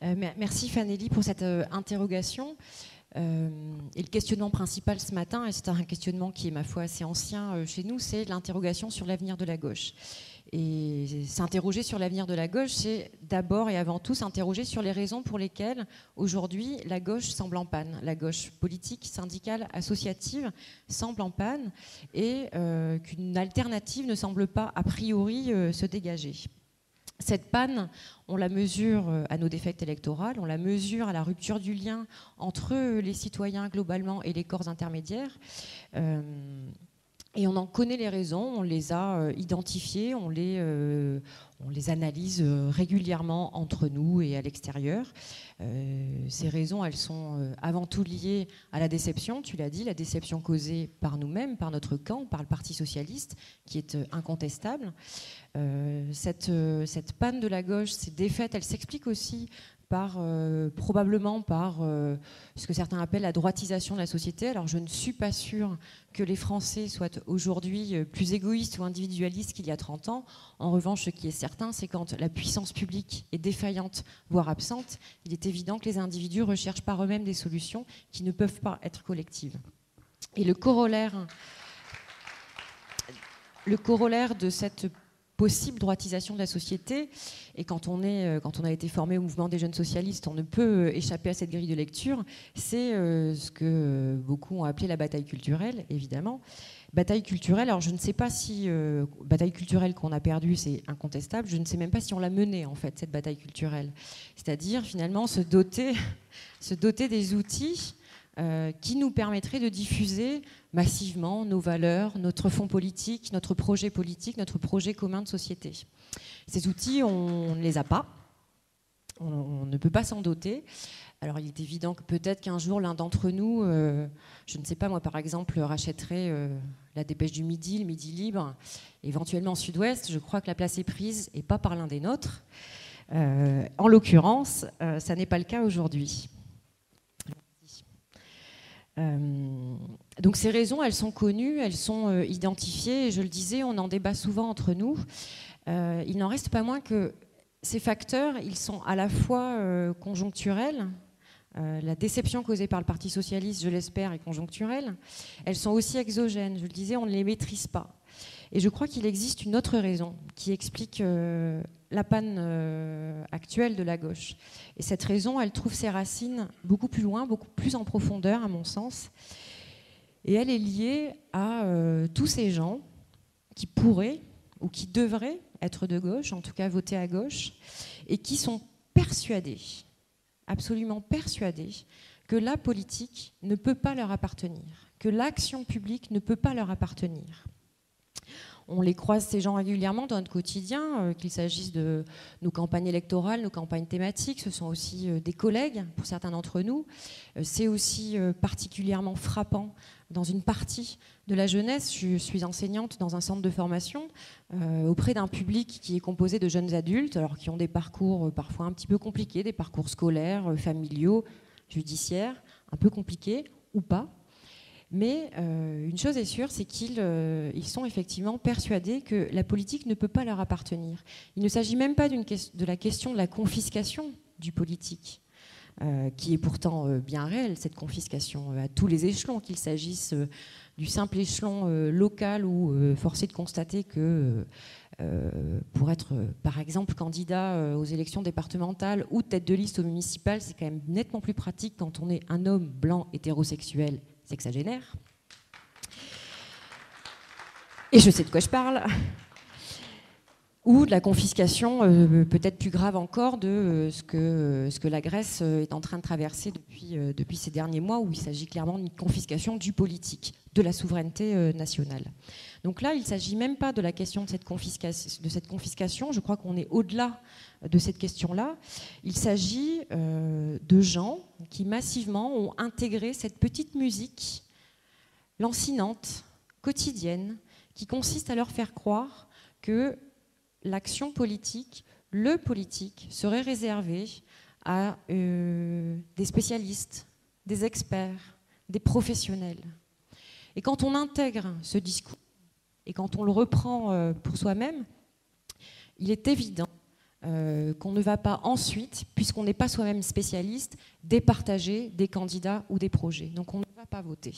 Merci Fanelli pour cette interrogation. Et le questionnement principal ce matin, et c'est un questionnement qui est ma foi assez ancien chez nous, c'est l'interrogation sur l'avenir de la gauche. Et s'interroger sur l'avenir de la gauche, c'est d'abord et avant tout s'interroger sur les raisons pour lesquelles aujourd'hui la gauche semble en panne. La gauche politique, syndicale, associative semble en panne et qu'une alternative ne semble pas a priori se dégager. Cette panne, on la mesure à nos défaites électorales, on la mesure à la rupture du lien entre les citoyens globalement et les corps intermédiaires. Et on en connaît les raisons, on les a identifiées, on les analyse régulièrement entre nous et à l'extérieur. Ces raisons, elles sont avant tout liées à la déception, tu l'as dit, la déception causée par nous-mêmes, par notre camp, par le Parti socialiste, qui est incontestable. Cette panne de la gauche, ces défaites, elles s'expliquent aussi probablement par ce que certains appellent la droitisation de la société. Alors je ne suis pas sûre que les Français soient aujourd'hui plus égoïstes ou individualistes qu'il y a 30 ans. En revanche, ce qui est certain, c'est quand la puissance publique est défaillante, voire absente, il est évident que les individus recherchent par eux-mêmes des solutions qui ne peuvent pas être collectives. Et le corollaire de cette possible droitisation de la société, et quand on a été formé au mouvement des jeunes socialistes, on ne peut échapper à cette grille de lecture, c'est ce que beaucoup ont appelé la bataille culturelle, évidemment. Bataille culturelle, alors je ne sais pas si... bataille culturelle qu'on a perdue, c'est incontestable, je ne sais même pas si on l'a menée, en fait, cette bataille culturelle. C'est-à-dire, finalement, se doter des outils qui nous permettrait de diffuser massivement nos valeurs, notre fond politique, notre projet commun de société. Ces outils, on ne les a pas, on ne peut pas s'en doter. Alors il est évident que peut-être qu'un jour l'un d'entre nous, je ne sais pas moi par exemple, rachèterait la Dépêche du Midi, le Midi Libre, éventuellement Sud-Ouest. Je crois que la place est prise et pas par l'un des nôtres. En l'occurrence, ça n'est pas le cas aujourd'hui. Donc ces raisons, elles sont connues, elles sont identifiées, et je le disais, on en débat souvent entre nous. Il n'en reste pas moins que ces facteurs, ils sont à la fois conjoncturels, la déception causée par le Parti socialiste, je l'espère, est conjoncturelle, elles sont aussi exogènes, je le disais, on ne les maîtrise pas. Et je crois qu'il existe une autre raison qui explique la panne actuelle de la gauche. Et cette raison, elle trouve ses racines beaucoup plus loin, beaucoup plus en profondeur, à mon sens. Et elle est liée à tous ces gens qui pourraient ou qui devraient être de gauche, en tout cas voter à gauche, et qui sont persuadés, absolument persuadés, que la politique ne peut pas leur appartenir, que l'action publique ne peut pas leur appartenir. On les croise, ces gens, régulièrement dans notre quotidien, qu'il s'agisse de nos campagnes électorales, nos campagnes thématiques. Ce sont aussi des collègues, pour certains d'entre nous. C'est aussi particulièrement frappant dans une partie de la jeunesse. Je suis enseignante dans un centre de formation auprès d'un public qui est composé de jeunes adultes, alors qui ont des parcours parfois un petit peu compliqués, des parcours scolaires, familiaux, judiciaires, un peu compliqués, ou pas. Mais une chose est sûre, c'est qu'ils sont effectivement persuadés que la politique ne peut pas leur appartenir. Il ne s'agit même pas de la question de la confiscation du politique, qui est pourtant bien réelle, cette confiscation, à tous les échelons, qu'il s'agisse du simple échelon local où force est de constater que pour être, par exemple, candidat aux élections départementales ou tête de liste aux municipales, c'est quand même nettement plus pratique quand on est un homme blanc hétérosexuel sexagénaire. Et je sais de quoi je parle. Ou de la confiscation, peut-être plus grave encore, de ce que la Grèce est en train de traverser depuis ces derniers mois, où il s'agit clairement d'une confiscation du politique, de la souveraineté nationale. Donc là, il ne s'agit même pas de la question de cette confiscation. Je crois qu'on est au-delà de cette question-là. Il s'agit de gens qui massivement ont intégré cette petite musique lancinante, quotidienne, qui consiste à leur faire croire que l'action politique, le politique, serait réservé à des spécialistes, des experts, des professionnels. Et quand on intègre ce discours, et quand on le reprend pour soi-même, il est évident qu'on ne va pas ensuite, puisqu'on n'est pas soi-même spécialiste, départager des candidats ou des projets. Donc on ne va pas voter.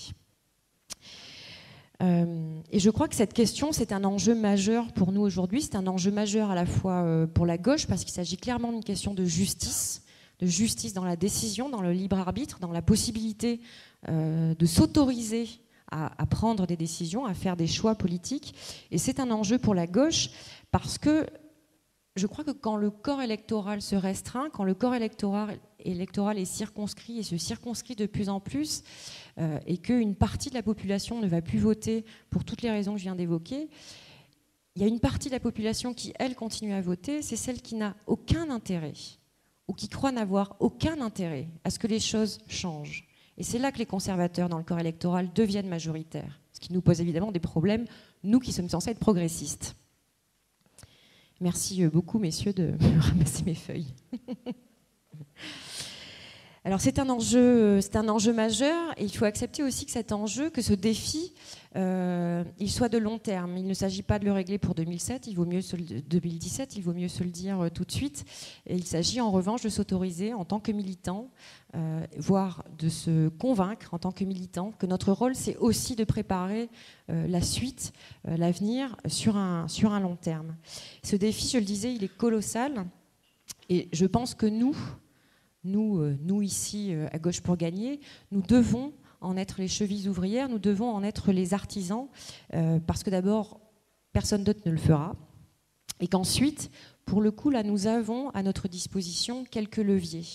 Et je crois que cette question, c'est un enjeu majeur pour nous aujourd'hui. C'est un enjeu majeur à la fois pour la gauche, parce qu'il s'agit clairement d'une question de justice dans la décision, dans le libre arbitre, dans la possibilité de s'autoriser à prendre des décisions, à faire des choix politiques. Et c'est un enjeu pour la gauche, parce que je crois que quand le corps électoral se restreint, quand le corps électoral est circonscrit et se circonscrit de plus en plus, et qu'une partie de la population ne va plus voter pour toutes les raisons que je viens d'évoquer, il y a une partie de la population qui, elle, continue à voter, c'est celle qui n'a aucun intérêt, ou qui croit n'avoir aucun intérêt à ce que les choses changent. Et c'est là que les conservateurs dans le corps électoral deviennent majoritaires, ce qui nous pose évidemment des problèmes, nous qui sommes censés être progressistes. Merci beaucoup, messieurs, de me ramasser mes feuilles. Alors c'est un enjeu majeur, et il faut accepter aussi que cet enjeu, que ce défi, il soit de long terme. Il ne s'agit pas de le régler pour 2017, il vaut mieux se le dire tout de suite. Et il s'agit en revanche de s'autoriser en tant que militant, voire de se convaincre en tant que militant, que notre rôle, c'est aussi de préparer la suite, l'avenir sur un long terme. Ce défi, je le disais, il est colossal, et je pense que nous ici, à Gauche pour gagner, nous devons en être les chevilles ouvrières, nous devons en être les artisans, parce que d'abord, personne d'autre ne le fera, et qu'ensuite, pour le coup, là, nous avons à notre disposition quelques leviers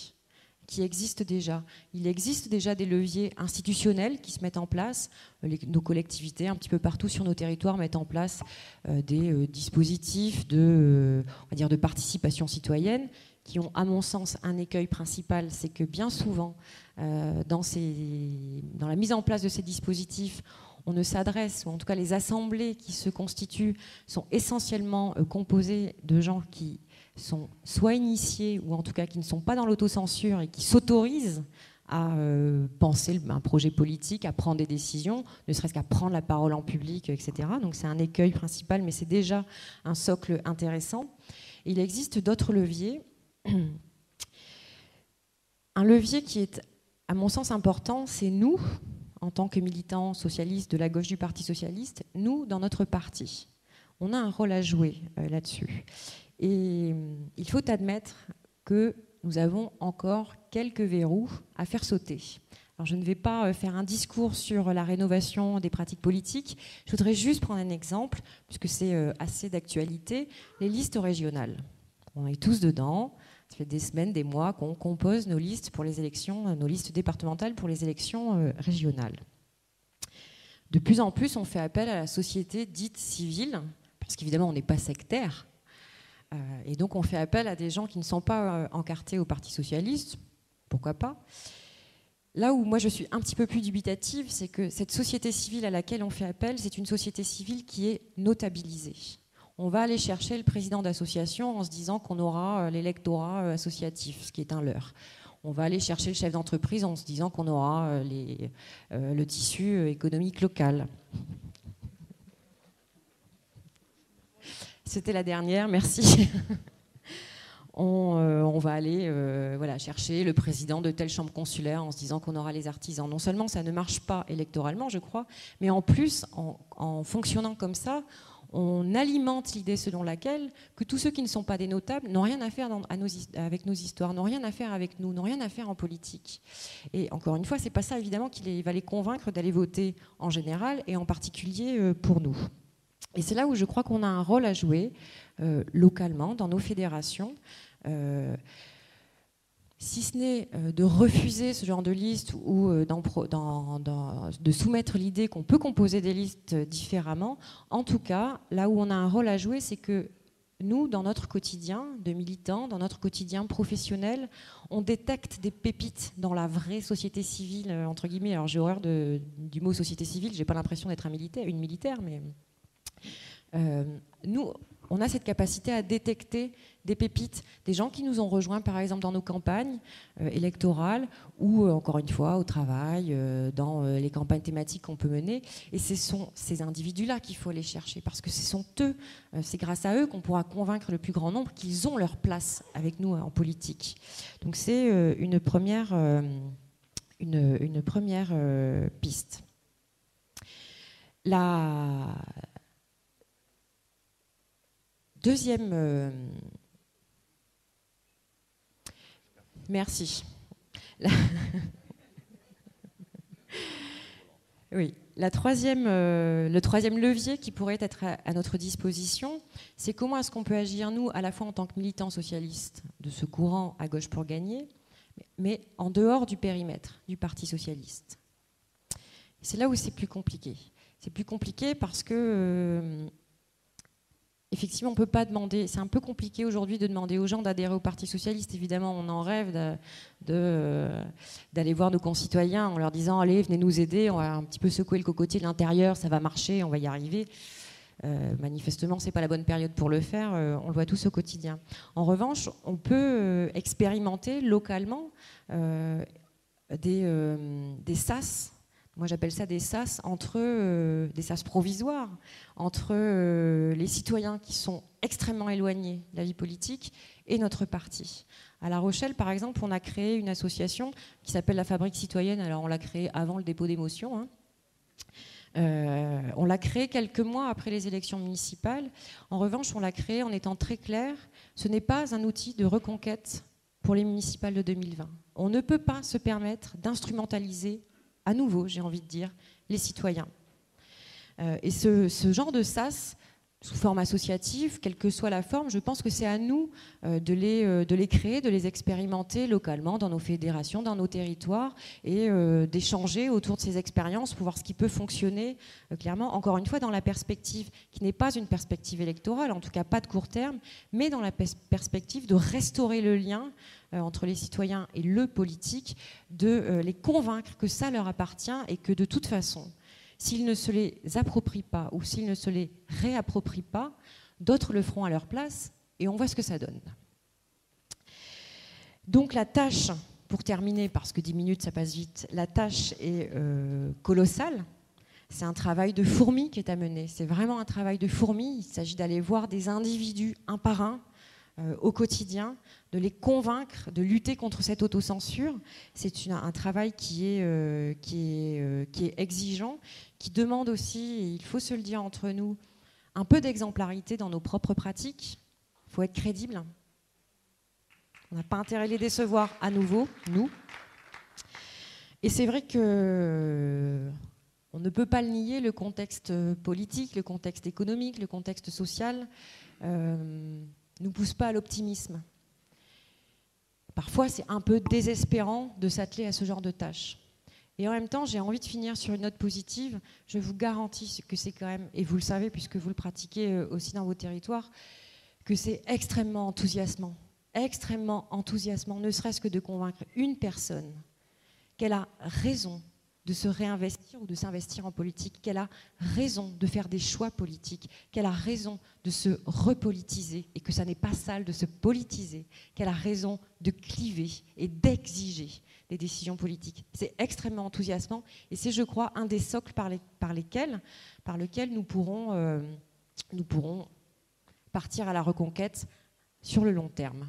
qui existent déjà. Il existe déjà des leviers institutionnels qui se mettent en place. Nos collectivités, un petit peu partout sur nos territoires, mettent en place des dispositifs de participation citoyenne, qui ont, à mon sens, un écueil principal, c'est que bien souvent, dans la mise en place de ces dispositifs, on ne s'adresse, ou en tout cas les assemblées qui se constituent sont essentiellement composées de gens qui sont soit initiés, ou en tout cas qui ne sont pas dans l'autocensure et qui s'autorisent à penser un projet politique, à prendre des décisions, ne serait-ce qu'à prendre la parole en public, etc. Donc c'est un écueil principal, mais c'est déjà un socle intéressant. Et il existe d'autres leviers. Un levier qui est, à mon sens, important, c'est nous, en tant que militants socialistes de la gauche du Parti socialiste, nous, dans notre parti. On a un rôle à jouer là-dessus. Et il faut admettre que nous avons encore quelques verrous à faire sauter. Alors, je ne vais pas faire un discours sur la rénovation des pratiques politiques. Je voudrais juste prendre un exemple, puisque c'est assez d'actualité, les listes régionales. On est tous dedans. Ça fait des semaines, des mois qu'on compose nos listes pour les élections, nos listes départementales pour les élections régionales. De plus en plus, on fait appel à la société dite civile, parce qu'évidemment, on n'est pas sectaire. Et donc, on fait appel à des gens qui ne sont pas encartés au Parti socialiste. Pourquoi pas ? Là où moi, je suis un petit peu plus dubitative, c'est que cette société civile à laquelle on fait appel, c'est une société civile qui est notabilisée. On va aller chercher le président d'association en se disant qu'on aura l'électorat associatif, ce qui est un leurre. On va aller chercher le chef d'entreprise en se disant qu'on aura le tissu économique local. C'était la dernière, merci. On va aller chercher le président de telle chambre consulaire en se disant qu'on aura les artisans. Non seulement ça ne marche pas électoralement, je crois, mais en plus, en fonctionnant comme ça, on alimente l'idée selon laquelle que tous ceux qui ne sont pas des notables n'ont rien à faire avec nos histoires, n'ont rien à faire avec nous, n'ont rien à faire en politique. Et encore une fois, c'est pas ça évidemment qui va les convaincre d'aller voter en général et en particulier pour nous. Et c'est là où je crois qu'on a un rôle à jouer localement dans nos fédérations. Si ce n'est de refuser ce genre de liste ou de soumettre l'idée qu'on peut composer des listes différemment, en tout cas, là où on a un rôle à jouer, c'est que nous, dans notre quotidien de militants, dans notre quotidien professionnel, on détecte des pépites dans la vraie société civile, entre guillemets. Alors j'ai horreur du mot société civile, j'ai pas l'impression d'être une militaire, mais nous, on a cette capacité à détecter des pépites, des gens qui nous ont rejoints par exemple dans nos campagnes électorales ou encore une fois au travail, dans les campagnes thématiques qu'on peut mener. Et ce sont ces individus-là qu'il faut aller chercher parce que ce sont eux, c'est grâce à eux qu'on pourra convaincre le plus grand nombre qu'ils ont leur place avec nous en politique. Donc c'est une première piste. La deuxième... Merci. Oui. Le troisième levier qui pourrait être à notre disposition, c'est comment est-ce qu'on peut agir, nous, à la fois en tant que militants socialistes de ce courant à gauche pour gagner, mais en dehors du périmètre du Parti socialiste. C'est là où c'est plus compliqué. C'est plus compliqué parce que... effectivement, on ne peut pas demander, c'est un peu compliqué aujourd'hui de demander aux gens d'adhérer au Parti socialiste. Évidemment, on en rêve d'aller voir nos concitoyens en leur disant « Allez, venez nous aider, on va un petit peu secouer le cocotier de l'intérieur, ça va marcher, on va y arriver ». Manifestement, ce n'est pas la bonne période pour le faire, on le voit tous au quotidien. En revanche, on peut expérimenter localement des sas. Moi, j'appelle ça des sas des sas provisoires entre les citoyens qui sont extrêmement éloignés de la vie politique et notre parti. À La Rochelle, par exemple, on a créé une association qui s'appelle la Fabrique citoyenne. Alors, on l'a créée avant le dépôt des motions, hein. On l'a créée quelques mois après les élections municipales. En revanche, on l'a créée en étant très clair. Ce n'est pas un outil de reconquête pour les municipales de 2020. On ne peut pas se permettre d'instrumentaliser à nouveau, j'ai envie de dire, les citoyens. Et ce genre de sas, sous forme associative, quelle que soit la forme, je pense que c'est à nous de les créer, de les expérimenter localement dans nos fédérations, dans nos territoires, et d'échanger autour de ces expériences pour voir ce qui peut fonctionner clairement, encore une fois, dans la perspective qui n'est pas une perspective électorale, en tout cas pas de court terme, mais dans la perspective de restaurer le lien entre les citoyens et le politique, de les convaincre que ça leur appartient et que de toute façon, s'ils ne se les approprient pas ou s'ils ne se les réapproprient pas, d'autres le feront à leur place et on voit ce que ça donne. Donc la tâche, pour terminer, parce que 10 minutes ça passe vite, la tâche est colossale. C'est un travail de fourmi qui est à mener. C'est vraiment un travail de fourmi. Il s'agit d'aller voir des individus un par un au quotidien, de les convaincre, de lutter contre cette autocensure. C'est un travail qui est exigeant, qui demande aussi, et il faut se le dire entre nous, un peu d'exemplarité dans nos propres pratiques. Il faut être crédible. On n'a pas intérêt à les décevoir à nouveau, nous. Et c'est vrai que on ne peut pas le nier, le contexte politique, le contexte économique, le contexte social nous pousse pas à l'optimisme. Parfois, c'est un peu désespérant de s'atteler à ce genre de tâches. Et en même temps, j'ai envie de finir sur une note positive. Je vous garantis que c'est quand même, et vous le savez puisque vous le pratiquez aussi dans vos territoires, que c'est extrêmement enthousiasmant, ne serait-ce que de convaincre une personne qu'elle a raison de se réinvestir ou de s'investir en politique, qu'elle a raison de faire des choix politiques, qu'elle a raison de se repolitiser et que ça n'est pas sale de se politiser, qu'elle a raison de cliver et d'exiger des décisions politiques. C'est extrêmement enthousiasmant et c'est, je crois, un des socles par lequel nous pourrons partir à la reconquête sur le long terme.